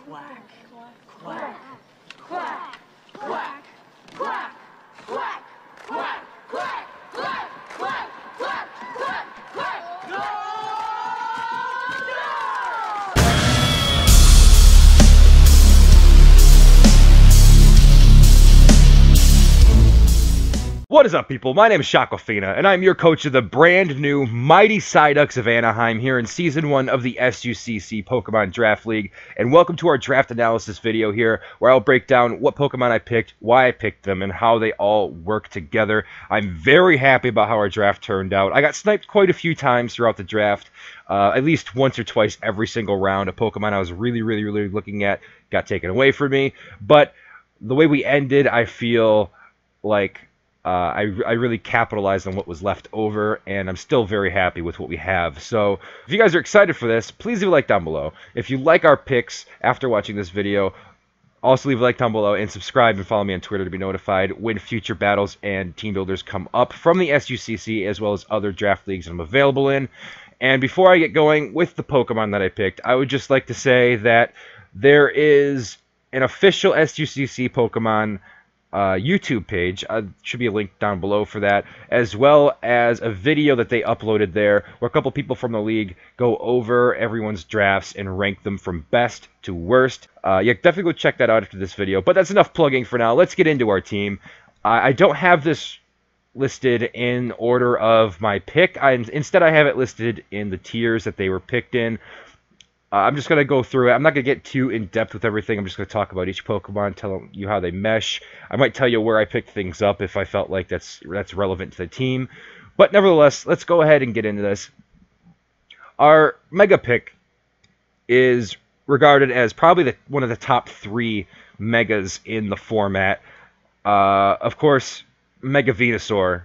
Quack, quack, quack, quack, quack, quack, quack, quack, quack, quack, quack, quack, quack, no! What is up, people? My name is Shoquafina, and I'm your coach of the brand new mighty Psyducks of Anaheim here in Season 1 of the SUCC Pokemon Draft League. And welcome to our draft analysis video here, where I'll break down what Pokemon I picked, why I picked them, and how they all work together. I'm very happy about how our draft turned out. I got sniped quite a few times throughout the draft. At least once or twice every single round. A Pokemon I was really looking at got taken away from me. But the way we ended, I feel like I really capitalized on what was left over, and I'm still very happy with what we have. So, if you guys are excited for this, please leave a like down below. If you like our picks after watching this video, also leave a like down below and subscribe and follow me on Twitter to be notified when future battles and team builders come up from the SUCC as well as other draft leagues I'm available in. And before I get going with the Pokemon that I picked, I would just like to say that there is an official SUCC Pokemon YouTube page. Should be a link down below for that, as well as a video that they uploaded there where a couple people from the league go over everyone's drafts and rank them from best to worst. Yeah, definitely go check that out after this video, but that's enough plugging for now. Let's get into our team. I don't have this listed in order of my pick. Instead, I have it listed in the tiers that they were picked in. I'm just going to go through it. I'm not going to get too in-depth with everything. I'm just going to talk about each Pokemon, tell you how they mesh. I might tell you where I picked things up if I felt like that's relevant to the team. But nevertheless, let's go ahead and get into this. Our Mega pick is regarded as probably one of the top 3 Megas in the format. Of course, Mega VENUSAUR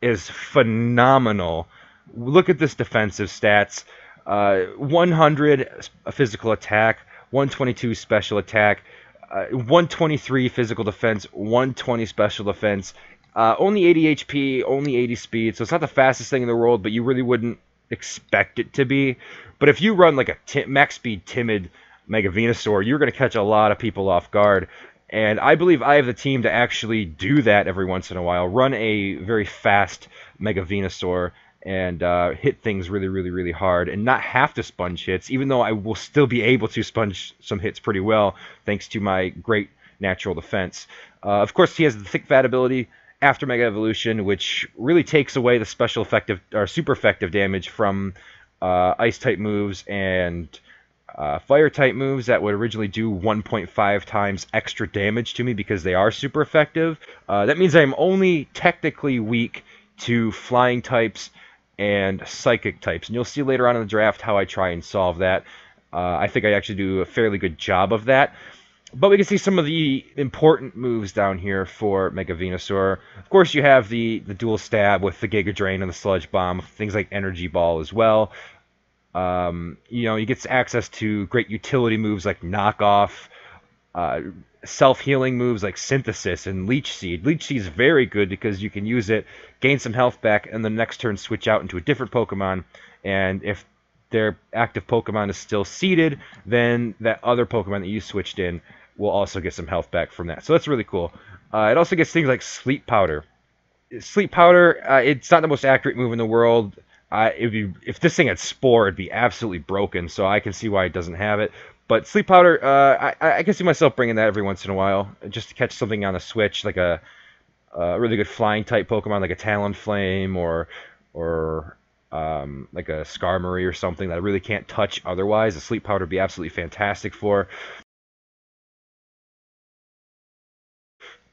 is phenomenal. Look at this defensive stats. 100 physical attack, 122 special attack, 123 physical defense, 120 special defense, only 80 HP, only 80 speed, so it's not the fastest thing in the world, but you really wouldn't expect it to be. But if you run like a max speed timid Mega VENUSAUR, you're going to catch a lot of people off guard. And I believe I have the team to actually do that every once in a while. Run a very fast Mega VENUSAUR and hit things really hard and not have to sponge hits, even though I will still be able to sponge some hits pretty well thanks to my great natural defense. Of course, he has the thick vat ability after Mega Evolution, which really takes away the special effective or super effective damage from ice type moves and fire type moves that would originally do 1.5 times extra damage to me because they are super effective. That means I'm only technically weak to flying types and psychic types, and you'll see later on in the draft how I try and solve that. I think I actually do a fairly good job of that. But we can see some of the important moves down here for Mega VENUSAUR. Of course, you have the dual stab with the Giga Drain and the Sludge Bomb, things like Energy Ball as well. You know, he gets access to great utility moves like Knock Off, self-healing moves like Synthesis and Leech Seed. Leech Seed is very good because you can use it, gain some health back, and the next turn switch out into a different Pokemon. And if their active Pokemon is still seeded, then that other Pokemon that you switched in will also get some health back from that. So that's really cool. It also gets things like Sleep Powder. Sleep Powder, it's not the most accurate move in the world. If this thing had Spore, it'd be absolutely broken, so I can see why it doesn't have it. But Sleep Powder, I can see myself bringing that every once in a while, just to catch something on the switch, like a really good flying type Pokemon, like a Talonflame or like a Skarmory or something that I really can't touch otherwise. The Sleep Powder would be absolutely fantastic for.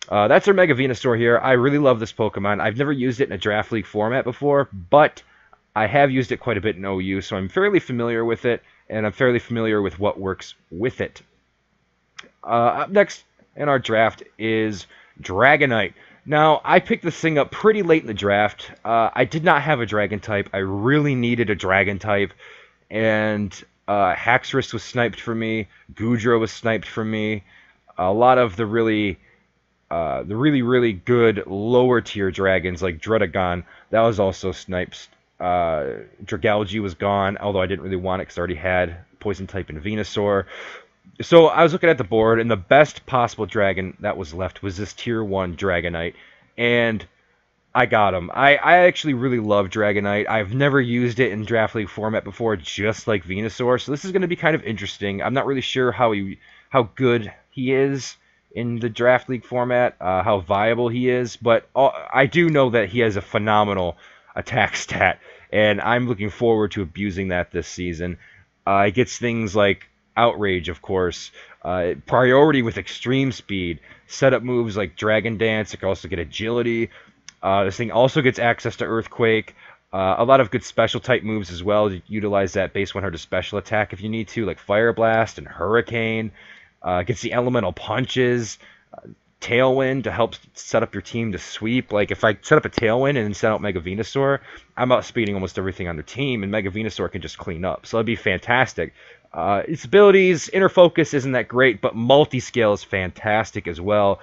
That's our Mega VENUSAUR here. I really love this Pokemon. I've never used it in a Draft League format before, but I have used it quite a bit in OU, so I'm fairly familiar with it, and I'm fairly familiar with what works with it. Up next in our draft is Dragonite. Now, I picked this thing up pretty late in the draft. I did not have a Dragon type. I really needed a Dragon type, and Haxorus was sniped for me. Goodra was sniped for me. A lot of the really good lower tier dragons like Druddigon, that was also sniped. Dragalge was gone, although I didn't really want it because I already had Poison type in Venusaur. So I was looking at the board, and the best possible dragon that was left was this Tier 1 Dragonite, and I got him. I actually really love Dragonite. I've never used it in Draft League format before, just like Venusaur, so this is going to be kind of interesting. I'm not really sure how good he is in the Draft League format, how viable he is, but I do know that he has a phenomenal attack stat, and I'm looking forward to abusing that this season. It gets things like Outrage, of course, priority with extreme speed, setup moves like Dragon Dance. It can also get agility. This thing also gets access to Earthquake. A lot of good special type moves as well to utilize that base 100 special attack if you need to, like Fire Blast and Hurricane. Gets the elemental punches, Tailwind to help set up your team to sweep. Like if I set up a Tailwind and then set out Mega Venusaur, I'm outspeeding almost everything on their team, and Mega Venusaur can just clean up. So that'd be fantastic. Its abilities, Inner Focus isn't that great, but Multi-Scale is fantastic as well.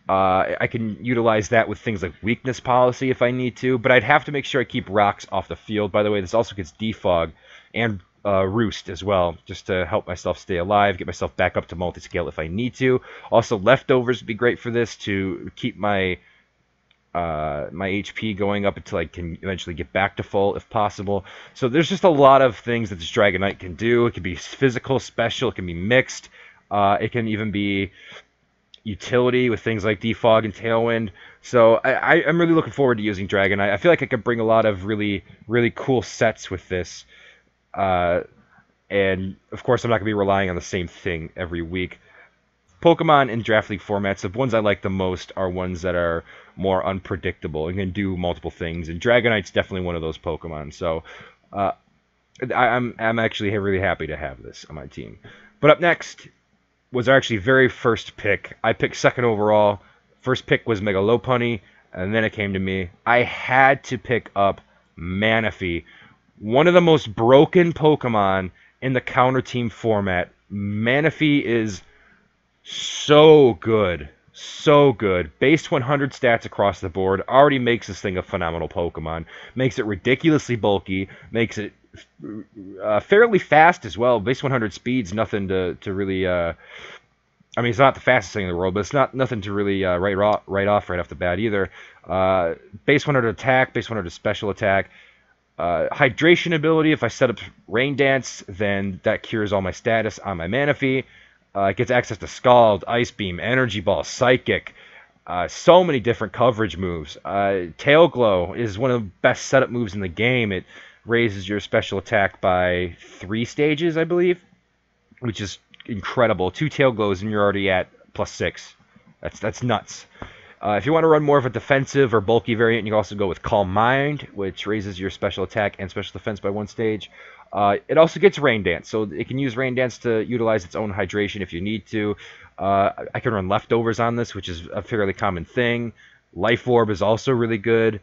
I can utilize that with things like Weakness Policy if I need to, but I'd have to make sure I keep rocks off the field. By the way, this also gets Defog and Roost as well, just to help myself stay alive, get myself back up to multi-scale if I need to. Also, Leftovers would be great for this to keep my my HP going up until I can eventually get back to full if possible. So there's just a lot of things that this Dragonite can do. It can be physical, special, it can be mixed. It can even be utility with things like Defog and Tailwind. So I'm really looking forward to using Dragonite. I feel like I could bring a lot of really cool sets with this. And of course, I'm not going to be relying on the same thing every week. Pokemon in Draft League formats, the ones I like the most are ones that are more unpredictable and can do multiple things. And Dragonite's definitely one of those Pokemon. So I'm actually really happy to have this on my team. But up next was our actually very first pick. I picked second overall. First pick was Mega Lopunny, and then it came to me. I had to pick up Manaphy, one of the most broken Pokemon in the counter team format. Manaphy is so good. So good. Base 100 stats across the board already makes this thing a phenomenal Pokemon. Makes it ridiculously bulky. Makes it fairly fast as well. Base 100 speed's nothing to really... I mean, it's not the fastest thing in the world, but it's nothing to really write off right off the bat either. Base 100 attack, base 100 special attack. Hydration ability, if I set up Rain Dance, then that cures all my status on my Manaphy. It gets access to Scald, Ice Beam, Energy Ball, Psychic. So many different coverage moves. Tail Glow is one of the best setup moves in the game. It raises your special attack by 3 stages, I believe, which is incredible. 2 Tail Glows and you're already at +6. That's nuts. If you want to run more of a defensive or bulky variant, you can also go with Calm Mind, which raises your special attack and special defense by 1 stage. It also gets Rain Dance, so it can use Rain Dance to utilize its own hydration if you need to. I can run Leftovers on this, which is a fairly common thing. Life Orb is also really good.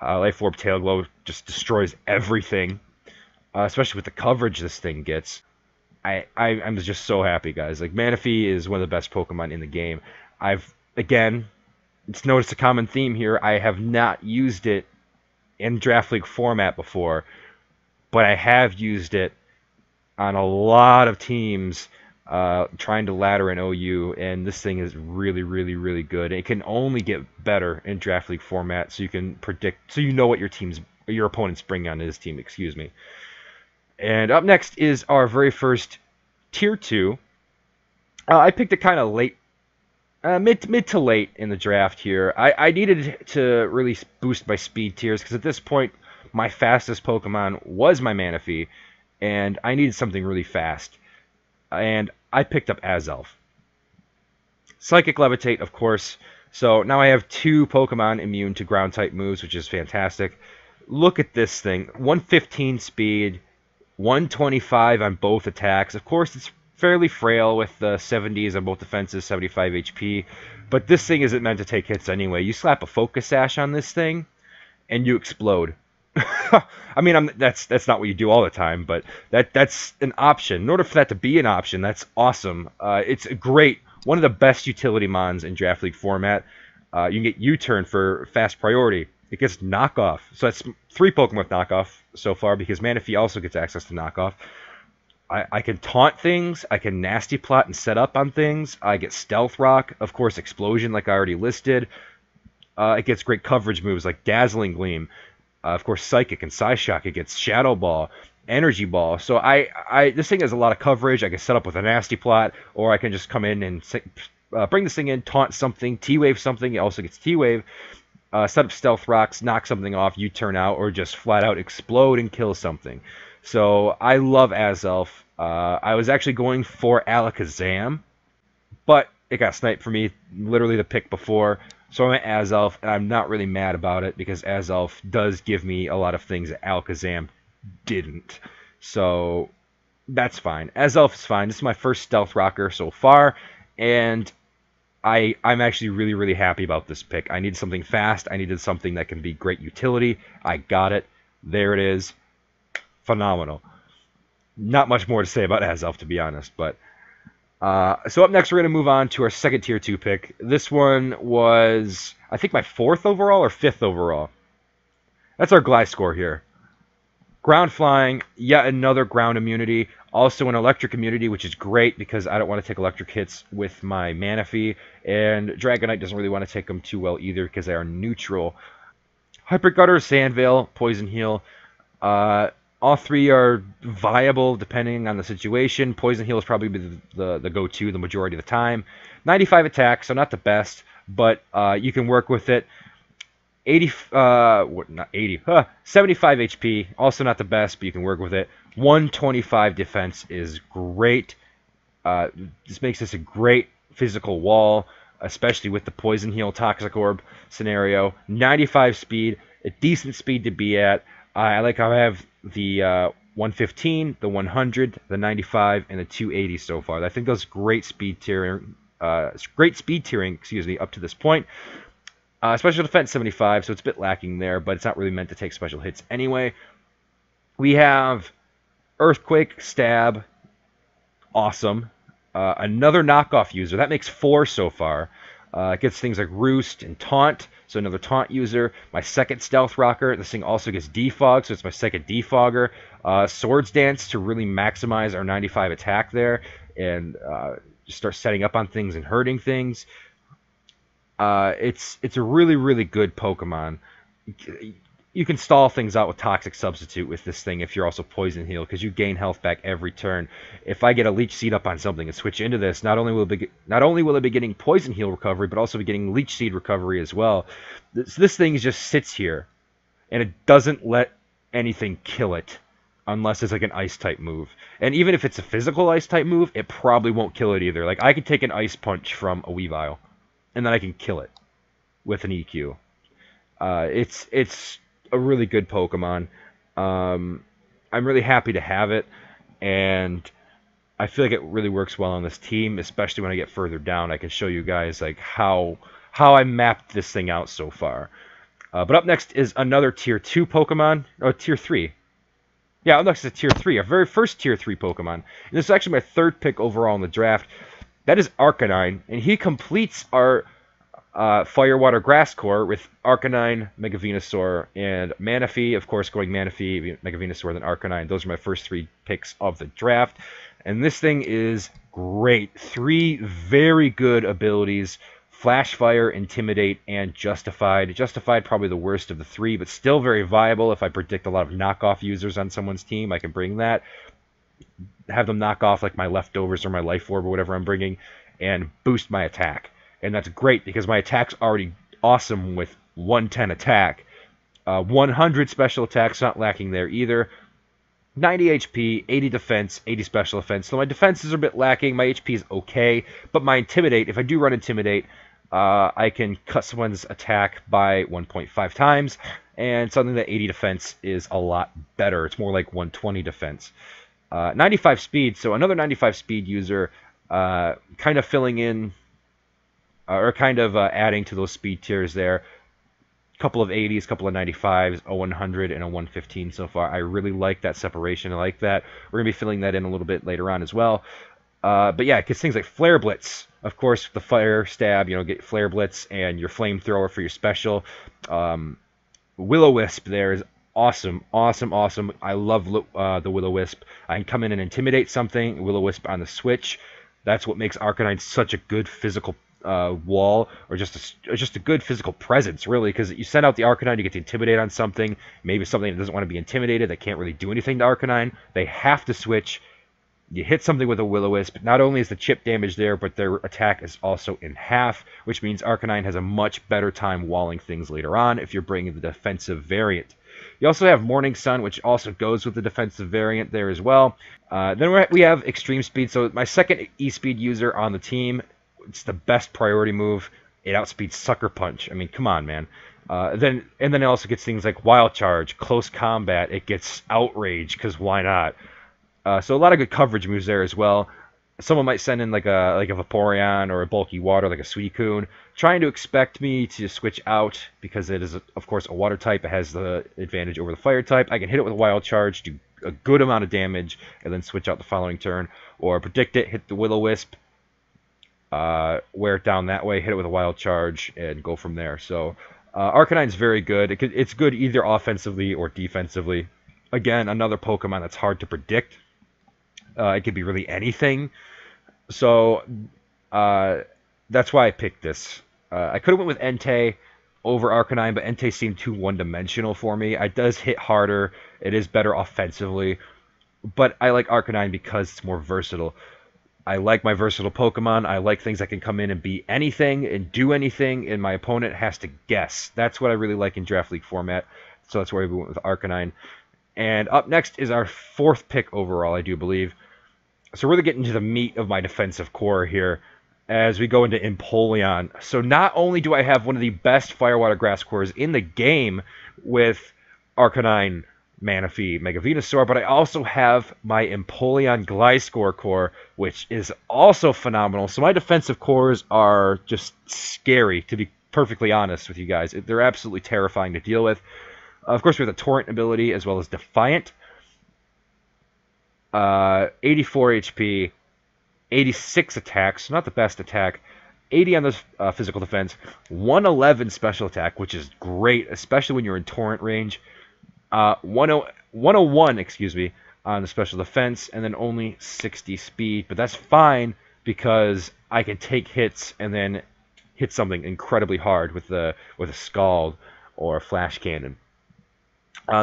Life Orb Tail Glow just destroys everything, especially with the coverage this thing gets. I'm just so happy, guys. Like, Manaphy is one of the best Pokemon in the game. Again, it's noticed a common theme here. I have not used it in Draft League format before, but I have used it on a lot of teams trying to ladder an OU, and this thing is really good. It can only get better in Draft League format, so you can predict, so you know what your opponent's bringing on his team, excuse me. And up next is our very first Tier 2. I picked it kind of late, mid to late in the draft here. I needed to really boost my speed tiers, because at this point, my fastest Pokemon was my Manaphy, and I needed something really fast. And I picked up AZELF. Psychic Levitate, of course. So now I have 2 Pokemon immune to ground-type moves, which is fantastic. Look at this thing. 115 speed, 125 on both attacks. Of course, it's fairly frail with the 70s on both defenses, 75 HP. But this thing isn't meant to take hits anyway. You slap a Focus Sash on this thing, and you explode. I mean, that's not what you do all the time, but that's an option. In order for that to be an option, that's awesome. It's a great, one of the best utility mons in Draft League format. You can get U-Turn for fast priority. It gets Knockoff. So that's 3 Pokemon with Knockoff so far, because Manaphy also gets access to Knockoff. I can taunt things, I can nasty plot and set up on things, I get Stealth Rock, of course Explosion like I already listed. It gets great coverage moves like Dazzling Gleam, of course Psychic and Psyshock. It gets Shadow Ball, Energy Ball. So this thing has a lot of coverage. I can set up with a nasty plot, or I can just come in and bring this thing in, taunt something, T-Wave something. It also gets T-Wave, set up Stealth Rocks, knock something off, you turn out, or just flat out explode and kill something. So I love AZELF. I was actually going for Alakazam, but it got sniped for me, literally the pick before. So I'm at AZELF, and I'm not really mad about it because AZELF does give me a lot of things that Alakazam didn't. So that's fine. AZELF is fine. This is my first Stealth Rocker so far, and I'm actually really, really happy about this pick. I needed something fast. I needed something that can be great utility. I got it. There it is. Phenomenal. Not much more to say about AZELF, to be honest, but so up next we're going to move on to our second tier 2 pick. This one was, I think, my 4th overall or 5th overall. That's our GLISCOR here. Ground flying, yet another ground immunity. Also an electric immunity, which is great because I don't want to take electric hits with my Manaphy. And Dragonite doesn't really want to take them too well either because they are neutral. Hyper Gutter, Sand Veil, Poison Heal. All three are viable depending on the situation. Poison Heal is probably the go-to the majority of the time. 95 attack, so not the best, but you can work with it. 75 HP, also not the best, but you can work with it. 125 defense is great. This makes this a great physical wall, especially with the Poison Heal Toxic Orb scenario. 95 speed, a decent speed to be at. I like how I have the 115, the 100, the 95, and the 280 so far. I think those great speed tiering, excuse me, up to this point. Special defense 75, so it's a bit lacking there, but it's not really meant to take special hits anyway. We have Earthquake, Stab, awesome. Another knockoff user, that makes 4 so far. It gets things like Roost and Taunt, so another Taunt user. My second Stealth Rocker, this thing also gets Defog, so it's my second Defogger. Swords Dance to really maximize our 95 attack there, and just start setting up on things and hurting things. It's a really, really good Pokemon. You can stall things out with Toxic Substitute with this thing if you're also Poison Heal, because you gain health back every turn. If I get a Leech Seed up on something and switch into this, not only will it be getting Poison Heal recovery, but also be getting Leech Seed recovery as well. This thing just sits here, and it doesn't let anything kill it, unless it's like an Ice-type move. And even if it's a physical Ice-type move, it probably won't kill it either. Like, I could take an Ice Punch from a Weavile, and then I can kill it with an EQ. It's a really good Pokemon. I'm really happy to have it, and I feel like it really works well on this team, especially when I get further down. I can show you guys like how I mapped this thing out so far. But up next is another Tier 2 Pokemon, or Tier 3. Yeah, up next is Tier 3, our very first Tier 3 Pokemon. And this is actually my 3rd pick overall in the draft. That is Arcanine, and he completes our Fire, Water, Grass core with Arcanine, Mega Venusaur, and Manaphy. Of course, going Manaphy, Mega Venusaur, then Arcanine. Those are my first 3 picks of the draft. And this thing is great. 3 very good abilities. Flash Fire, Intimidate, and Justified. Justified probably the worst of the 3, but still very viable. If I predict a lot of knockoff users on someone's team, I can bring that. Have them knock off like my leftovers or my Life Orb or whatever I'm bringing, and boost my attack. And that's great because my attack's already awesome with 110 attack. 100 special attacks, not lacking there either. 90 HP, 80 defense, 80 special defense. So my defenses are a bit lacking. My HP is okay. But my Intimidate, if I do run Intimidate, I can cut someone's attack by 1.5 times. And something that 80 defense is a lot better. It's more like 120 defense. 95 speed, so another 95 speed user, kind of filling in, or kind of adding to those speed tiers there. Couple of 80s, couple of 95s, a 100, and a 115 so far. I really like that separation. I like that. We're going to be filling that in a little bit later on as well. But yeah, because things like Flare Blitz, of course, the Fire Stab, get Flare Blitz, and your Flamethrower for your special. Will-O-Wisp there is awesome, awesome, awesome. I love the Will-O-Wisp. I can come in and intimidate something, Will-O-Wisp on the switch. That's what makes Arcanine such a good physical wall, or just a good physical presence, really, because you send out the Arcanine, you get to intimidate on something, maybe something that doesn't want to be intimidated, that can't really do anything to Arcanine. They have to switch. You hit something with a Will-O-Wisp, not only is the chip damage there, but their attack is also in half, which means Arcanine has a much better time walling things later on if you're bringing the defensive variant. You also have Morning Sun, which also goes with the defensive variant there as well. Then we have Extreme Speed. So my second E-Speed user on the team, it's the best priority move. It outspeeds Sucker Punch. I mean, come on, man. Then it also gets things like Wild Charge, Close Combat. It gets Outrage, because why not? So a lot of good coverage moves there as well. Someone might send in like a Vaporeon or a bulky water like a Suicune, trying to expect me to switch out because it is, of course, a water type. It has the advantage over the fire type. I can hit it with a Wild Charge, do a good amount of damage, and then switch out the following turn. Or predict it, hit the Will-O-Wisp, wear it down that way, hit it with a Wild Charge, and go from there. So Arcanine's very good. It's good either offensively or defensively. Again, another Pokemon that's hard to predict. It could be really anything. So that's why I picked this. I could have went with Entei over Arcanine, but Entei seemed too one-dimensional for me. It does hit harder. It is better offensively. But I like Arcanine because it's more versatile. I like my versatile Pokemon. I like things that can come in and be anything and do anything, and my opponent has to guess. That's what I really like in Draft League format. So that's why we went with Arcanine. And up next is our fourth pick overall, I do believe. So we're really getting to the meat of my defensive core here as we go into Empoleon. So not only do I have one of the best Fire, Water, Grass cores in the game with Arcanine, Manaphy, Mega Venusaur, but I also have my Empoleon GLISCOR core, which is also phenomenal. So my defensive cores are just scary, to be perfectly honest with you guys. They're absolutely terrifying to deal with. Of course, we have the Torrent ability as well as Defiant. 84 HP, 86 attacks, not the best attack, 80 on the physical defense, 111 special attack, which is great, especially when you're in Torrent range. 101, excuse me, on the special defense, and then only 60 speed. But that's fine because I can take hits and then hit something incredibly hard with a Scald or a Flash Cannon.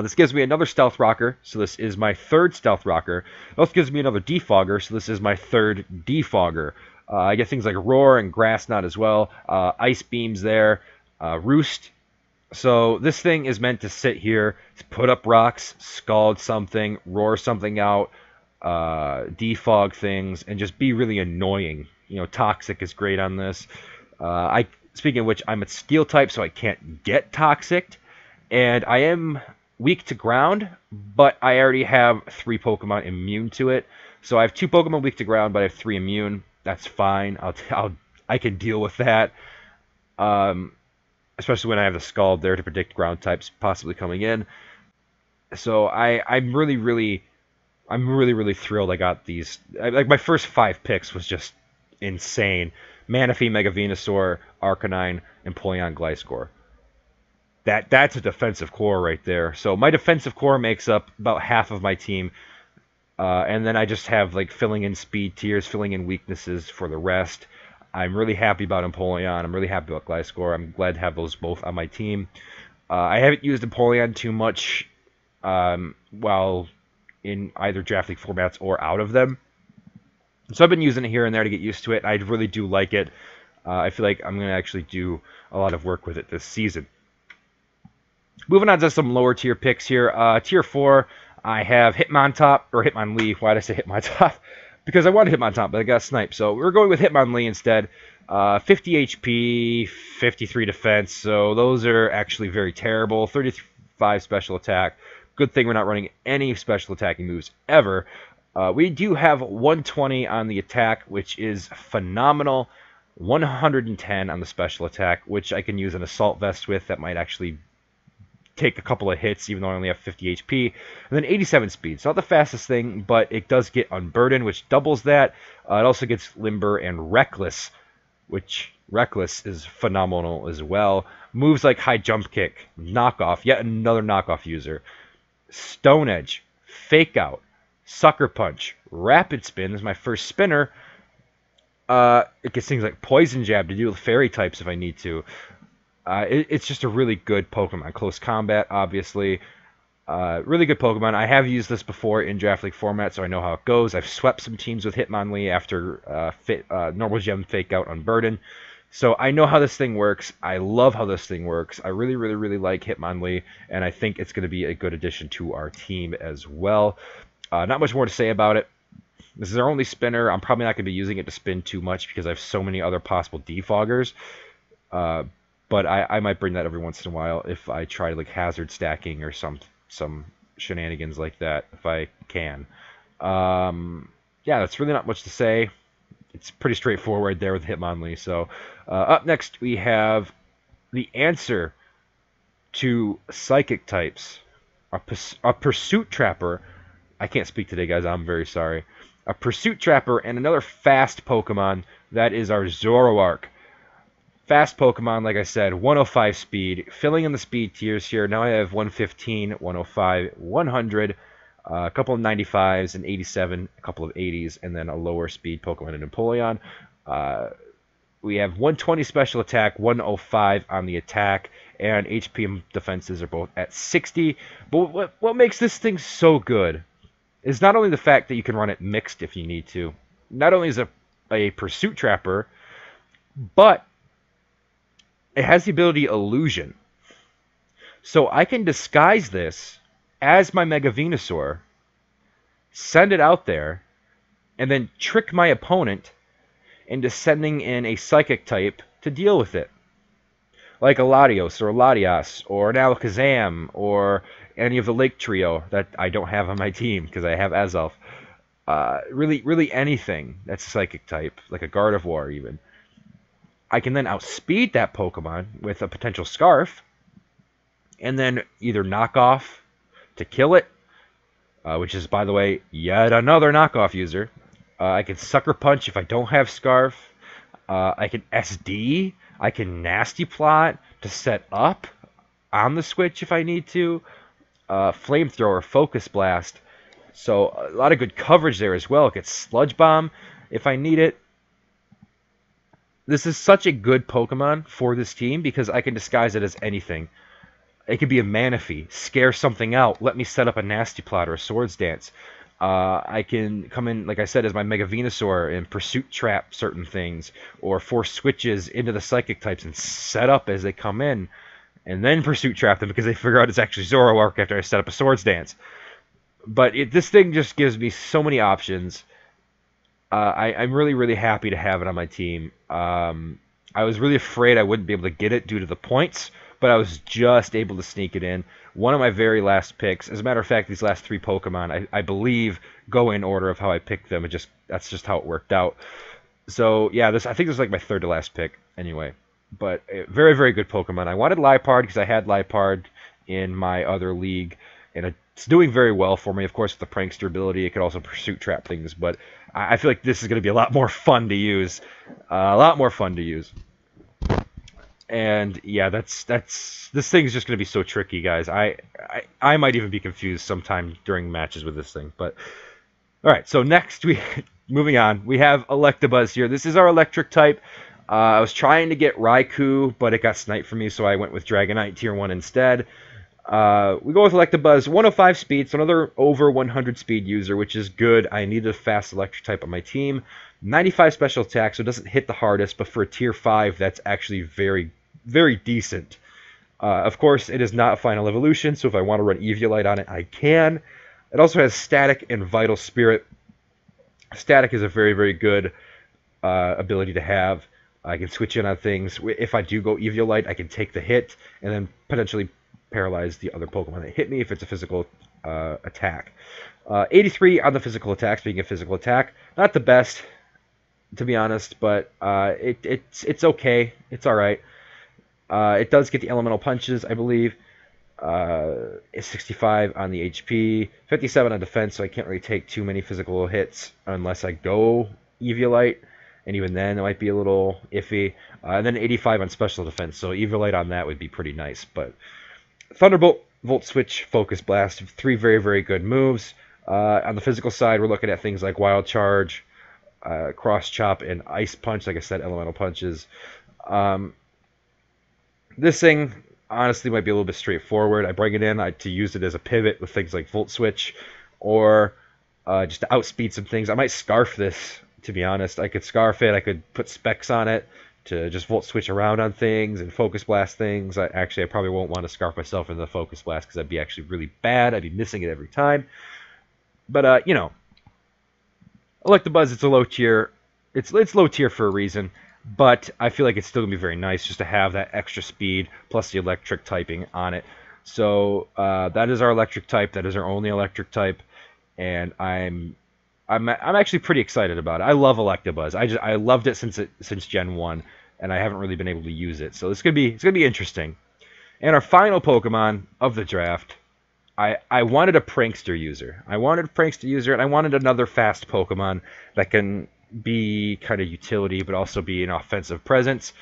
This gives me another Stealth Rocker, so this is my third Stealth Rocker. It also gives me another Defogger, so this is my third Defogger. I get things like Roar and Grass Knot as well. Ice Beams there. Roost. So this thing is meant to sit here, to put up rocks, Scald something, Roar something out, defog things, and just be really annoying. You know, Toxic is great on this. Speaking of which, I'm a Steel type, so I can't get Toxic. And I am weak to ground, but I already have 3 Pokemon immune to it. So I have 2 Pokemon weak to ground, but I have 3 immune. That's fine. I can deal with that. Especially when I have the Scald there to predict ground types possibly coming in. So I'm really thrilled I got these. Like my first 5 picks was just insane. Manaphy, Mega Venusaur, Arcanine, Empoleon, GLISCOR. That's a defensive core right there. So my defensive core makes up about half of my team. And then I just have like filling in speed tiers, filling in weaknesses for the rest. I'm really happy about Empoleon. I'm really happy about GLISCOR. I'm glad to have those both on my team. I haven't used Empoleon too much while in either Draft League formats or out of them. So I've been using it here and there to get used to it. I really do like it. I feel like I'm going to actually do a lot of work with it this season. Moving on to some lower tier picks here. Tier 4, I have Hitmonlee. Why did I say Hitmontop? Because I wanted Hitmontop, but I got sniped. So we're going with Hitmonlee instead. 50 HP, 53 defense. So those are actually very terrible. 35 special attack. Good thing we're not running any special attacking moves ever. We do have 120 on the attack, which is phenomenal. 110 on the special attack, which I can use an Assault Vest with. That might actually take a couple of hits, even though I only have 50 HP. And then 87 speed. It's not the fastest thing, but it does get Unburden, which doubles that. It also gets Limber and Reckless, which Reckless is phenomenal as well. Moves like High Jump Kick, Knockoff, yet another knockoff user. Stone Edge, Fake Out, Sucker Punch, Rapid Spin. This is my first spinner. It gets things like Poison Jab to deal with fairy types if I need to. It's just a really good Pokemon. Close Combat, obviously. Really good Pokemon. I have used this before in Draft League format, so I know how it goes. I've swept some teams with Hitmonlee after Normal Gem, Fake Out, Unburden. So I know how this thing works. I love how this thing works. I really, really, really like Hitmonlee, and I think it's going to be a good addition to our team as well. Not much more to say about it. This is our only spinner. I'm probably not going to be using it to spin too much because I have so many other possible defoggers. But I might bring that every once in a while if I try like hazard stacking or some shenanigans like that if I can. Yeah, that's really not much to say. It's pretty straightforward there with Hitmonlee. So up next we have the answer to Psychic types. A Pursuit Trapper. I can't speak today, guys. I'm very sorry. A Pursuit Trapper and another fast Pokemon. That is our Zoroark. Fast Pokemon, like I said, 105 speed. Filling in the speed tiers here. Now I have 115, 105, 100. A couple of 95s, an 87, a couple of 80s, and then a lower speed Pokemon in Empoleon. We have 120 special attack, 105 on the attack, and HP and defenses are both at 60. But what makes this thing so good is not only the fact that you can run it mixed if you need to. Not only is it a Pursuit Trapper, but it has the ability Illusion. So I can disguise this as my Mega Venusaur, send it out there, and then trick my opponent into sending in a Psychic type to deal with it. Like a Latios or a Latias or an Alakazam or any of the Lake Trio that I don't have on my team because I have AZELF. Really anything that's Psychic type, like a Gardevoir even. I can then outspeed that Pokemon with a potential Scarf and then either knock off to kill it, which is, by the way, yet another knockoff user. I can Sucker Punch if I don't have Scarf. I can SD. I can Nasty Plot to set up on the switch if I need to. Flamethrower, Focus Blast. So a lot of good coverage there as well. It gets Sludge Bomb if I need it. This is such a good Pokemon for this team because I can disguise it as anything. It could be a Manaphy, scare something out, let me set up a Nasty Plot or a Swords Dance. I can come in, like I said, as my Mega Venusaur and Pursuit Trap certain things, or force switches into the Psychic types and set up as they come in, and then Pursuit Trap them because they figure out it's actually Zoroark after I set up a Swords Dance. But this thing just gives me so many options. I'm really, really happy to have it on my team. I was really afraid I wouldn't be able to get it due to the points, but I was just able to sneak it in. One of my very last picks. As a matter of fact, these last three Pokemon, I believe, go in order of how I picked them. That's just how it worked out. So, yeah, I think this is like my third to last pick anyway. But very, very good Pokemon. I wanted Liepard because I had Liepard in my other league, and it's doing very well for me. Of course, with the Prankster ability, it could also Pursuit Trap things, but I feel like this is going to be a lot more fun to use. A lot more fun to use. And yeah, this thing's just going to be so tricky, guys. I might even be confused sometime during matches with this thing. But all right, so next moving on, we have Electabuzz here. This is our electric type. I was trying to get Raikou, but it got sniped for me, so I went with Dragonite Tier 1 instead. We go with Electabuzz, 105 speed, so another over 100 speed user, which is good. I needed a fast electric type on my team. 95 special attack, so it doesn't hit the hardest, but for a Tier 5, that's actually very, very decent. Of course, it is not a final evolution, so if I want to run Eviolite on it, I can. It also has Static and Vital Spirit. Static is a very, very good ability to have. I can switch in on things. If I do go Eviolite, I can take the hit and then potentially paralyze the other Pokemon that hit me if it's a physical attack. 83 on the physical attack, speaking of physical attack. Not the best, to be honest, but it's okay. It's alright. It does get the elemental punches, I believe. It's 65 on the HP, 57 on defense, so I can't really take too many physical hits unless I go Eviolite. And even then, it might be a little iffy. And then 85 on special defense, so Eviolite on that would be pretty nice. But Thunderbolt, Volt Switch, Focus Blast, 3 very, very good moves. On the physical side, we're looking at things like Wild Charge, Cross Chop, and Ice Punch. Like I said, Elemental Punches. This thing, honestly, might be a little bit straightforward. I bring it in to use it as a pivot with things like Volt Switch, or just to outspeed some things. I might Scarf this, to be honest. I could Scarf it. I could put specs on it to just Volt Switch around on things and Focus Blast things. I probably won't want to Scarf myself into the Focus Blast because that'd be actually really bad. I'd be missing it every time. But, you know, Electabuzz, it's a low tier. It's low tier for a reason, but I feel like it's still going to be very nice just to have that extra speed plus the electric typing on it. So that is our electric type. That is our only electric type, and I'm actually pretty excited about it. I love Electabuzz. I loved it since Gen 1, and I haven't really been able to use it. So it's gonna be interesting. And our final Pokemon of the draft, I wanted a Prankster user. I wanted a Prankster user, and I wanted another fast Pokemon that can be kind of utility, but also be an offensive presence.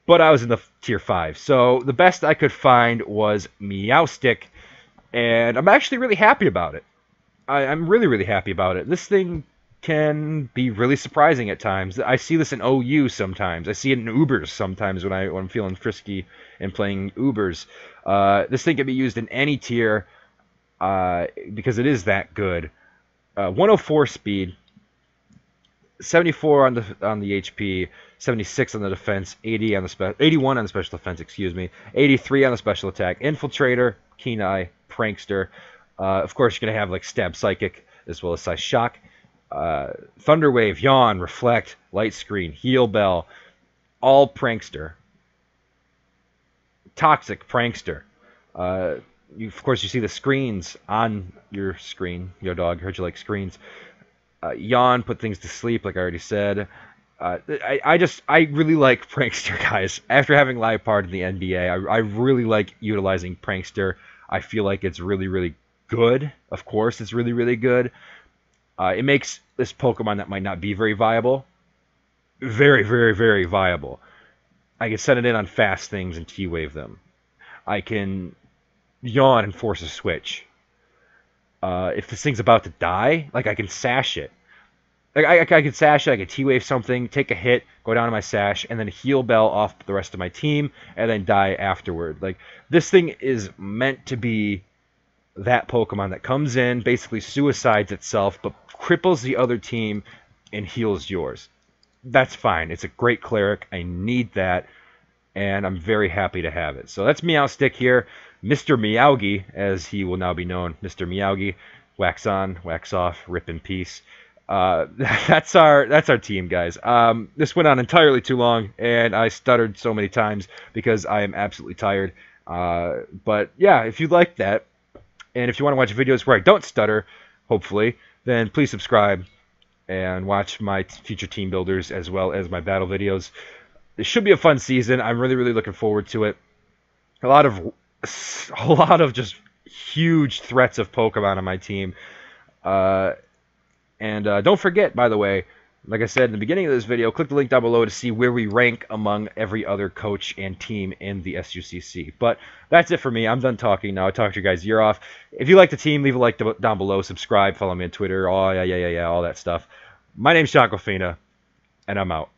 But I was in the tier 5, so the best I could find was MEOWSTIC, and I'm actually really happy about it. I'm really, really happy about it. This thing can be really surprising at times. I see this in OU sometimes. I see it in Ubers sometimes when I'm feeling frisky and playing Ubers. This thing can be used in any tier because it is that good. 104 speed, 74 on the HP, 76 on the defense, 81 on the special defense, excuse me, 83 on the special attack, Infiltrator, Keen Eye, Prankster. Of course, you're going to have like Stab Psychic as well as Size Shock. Thunder Wave, Yawn, Reflect, Light Screen, Heal Bell, all Prankster. Toxic, Prankster. Of course, you see the screens on your screen. Yo, dog, heard you like screens. Yawn, put things to sleep, like I already said. I really like Prankster, guys. After having Liepard in the NBA, I really like utilizing Prankster. I feel like it's really, really good. Of course, it's really, really good. It makes this Pokemon that might not be very viable very, very, very viable. I can set it in on fast things and T-Wave them. I can Yawn and force a switch. If this thing's about to die, like I can sash it. Like I can sash it, I can T-Wave something, take a hit, go down to my sash, and then Heal Bell off the rest of my team, and then die afterward. Like, this thing is meant to be that Pokemon that comes in, basically suicides itself, but cripples the other team and heals yours. That's fine. It's a great cleric. I need that, and I'm very happy to have it. So that's MEOWSTIC here. Mr. Meowgi, as he will now be known. Mr. Meowgi. Wax on, wax off, rip in peace. That's our team, guys. This went on entirely too long, and I stuttered so many times because I am absolutely tired. But yeah, if you like that, and if you want to watch videos where I don't stutter, hopefully, then please subscribe and watch my future team builders as well as my battle videos. This should be a fun season. I'm really, really looking forward to it. A lot of just huge threats of Pokemon on my team. And don't forget, by the way, like I said in the beginning of this video, click the link down below to see where we rank among every other coach and team in the SUCC. But that's it for me. I'm done talking now. I talked to you guys. You're off. If you like the team, leave a like down below. Subscribe. Follow me on Twitter. Oh, yeah, all that stuff. My name's Shoquafina, and I'm out.